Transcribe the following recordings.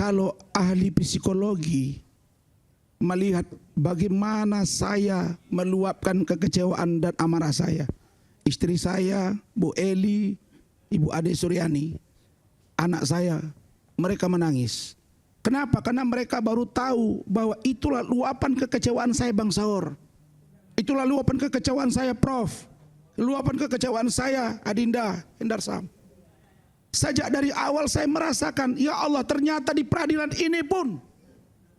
Kalau ahli psikologi melihat bagaimana saya meluapkan kekecewaan dan amarah saya, istri saya, Bu Eli, Ibu Ade Suryani, anak saya, mereka menangis. Kenapa? Karena mereka baru tahu bahwa itulah luapan kekecewaan saya, Bang Saur. Itulah luapan kekecewaan saya, Prof. Luapan kekecewaan saya, Adinda, Hendarsam. Sejak dari awal saya merasakan, ya Allah, ternyata di peradilan ini pun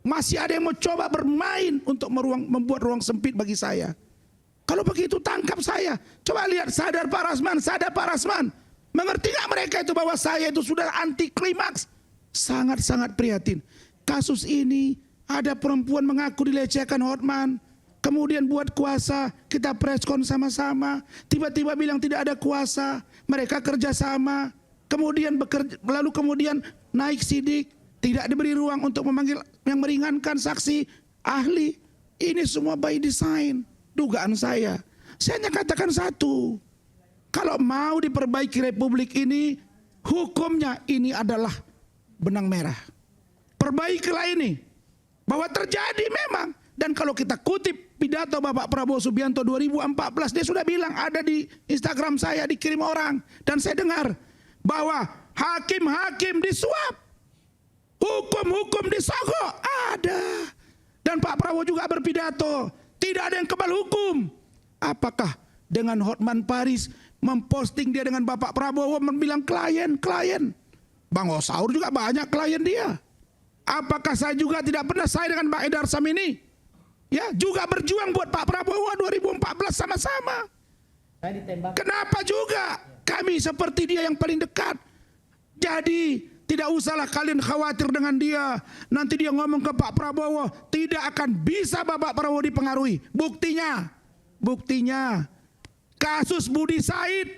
masih ada yang mau coba bermain untuk membuat ruang sempit bagi saya. Kalau begitu tangkap saya. Coba lihat, sadar Pak Rasman, sadar Pak Rasman. Mengerti nggak mereka itu bahwa saya itu sudah anti klimaks? Sangat-sangat prihatin. Kasus ini ada perempuan mengaku dilecehkan Hotman. Kemudian buat kuasa, kita preskon sama-sama. Tiba-tiba bilang tidak ada kuasa. Mereka kerjasama. Kemudian lalu kemudian naik sidik. Tidak diberi ruang untuk memanggil yang meringankan saksi ahli. Ini semua by design. Dugaan saya. Saya hanya katakan satu. Kalau mau diperbaiki Republik ini, hukumnya ini adalah benang merah. Perbaikilah ini. Bahwa terjadi memang. Dan kalau kita kutip pidato Bapak Prabowo Subianto 2014, dia sudah bilang, ada di Instagram saya, dikirim orang. Dan saya dengar bahwa hakim-hakim disuap. Hukum-hukum disogok. Ada. Dan Pak Prabowo juga berpidato, tidak ada yang kebal hukum. Apakah dengan Hotman Paris memposting dia dengan Bapak Prabowo, membilang klien. Bang Osaur juga banyak klien dia. Apakah saya juga tidak pernah saya dengan Pak Hendarsam ini? Ya, juga berjuang buat Pak Prabowo 2014 sama-sama. Kenapa juga kami seperti dia yang paling dekat? Jadi tidak usahlah kalian khawatir dengan dia. Nanti dia ngomong ke Pak Prabowo, tidak akan bisa Bapak Prabowo dipengaruhi. Buktinya kasus Budi Said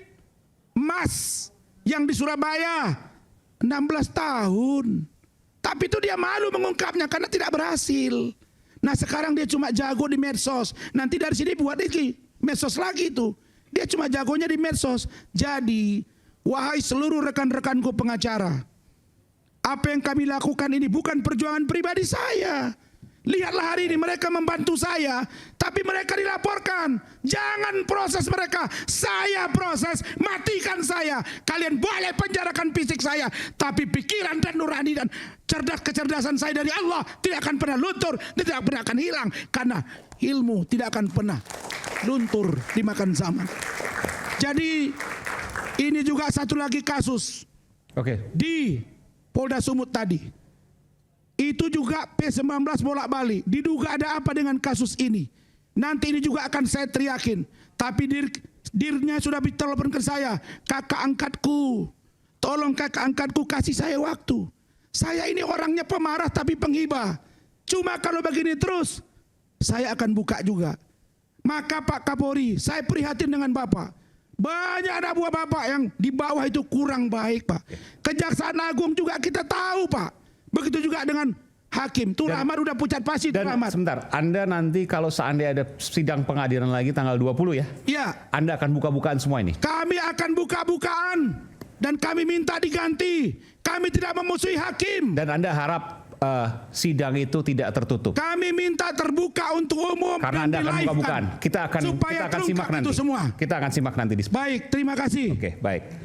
Mas yang di Surabaya 16 tahun. Tapi itu dia malu mengungkapnya karena tidak berhasil. Nah sekarang dia cuma jago di medsos. Nanti dari sini buat lagi medsos lagi itu. Dia cuma jagonya di medsos. Jadi wahai seluruh rekan-rekanku pengacara, apa yang kami lakukan ini bukan perjuangan pribadi saya. Lihatlah hari ini mereka membantu saya, tapi mereka dilaporkan. Jangan proses mereka, saya proses, matikan saya. Kalian boleh penjarakan fisik saya, tapi pikiran dan nurani dan kecerdasan saya dari Allah tidak akan pernah luntur, tidak pernah akan hilang. Karena ilmu tidak akan pernah luntur dimakan zaman. Jadi ini juga satu lagi kasus. Di Polda Sumut tadi. Itu juga P19 bolak-balik. Diduga ada apa dengan kasus ini. Nanti ini juga akan saya teriakin. Tapi dirnya sudah ditelepon ke saya. Kakak angkatku, tolong kakak angkatku kasih saya waktu. Saya ini orangnya pemarah tapi penghibah. Cuma kalau begini terus, saya akan buka juga. Maka Pak Kapolri, saya prihatin dengan Bapak. Banyak anak buah Bapak yang di bawah itu kurang baik, Pak. Kejaksaan Agung juga kita tahu, Pak. Begitu juga dengan hakim. Tuh Rahmat udah pucat pasi. Dan Rahmat. sebentar, Anda nanti kalau seandainya ada sidang pengadilan lagi tanggal 20 ya? Iya. Anda akan buka-bukaan semua ini? Kami akan buka-bukaan. Dan kami minta diganti. Kami tidak memusuhi hakim. Dan Anda harap sidang itu tidak tertutup? Kami minta terbuka untuk umum. Karena Anda akan buka-bukaan. Kita akan simak nanti. Semua. Kita akan simak nanti. Baik, terima kasih. Oke, baik.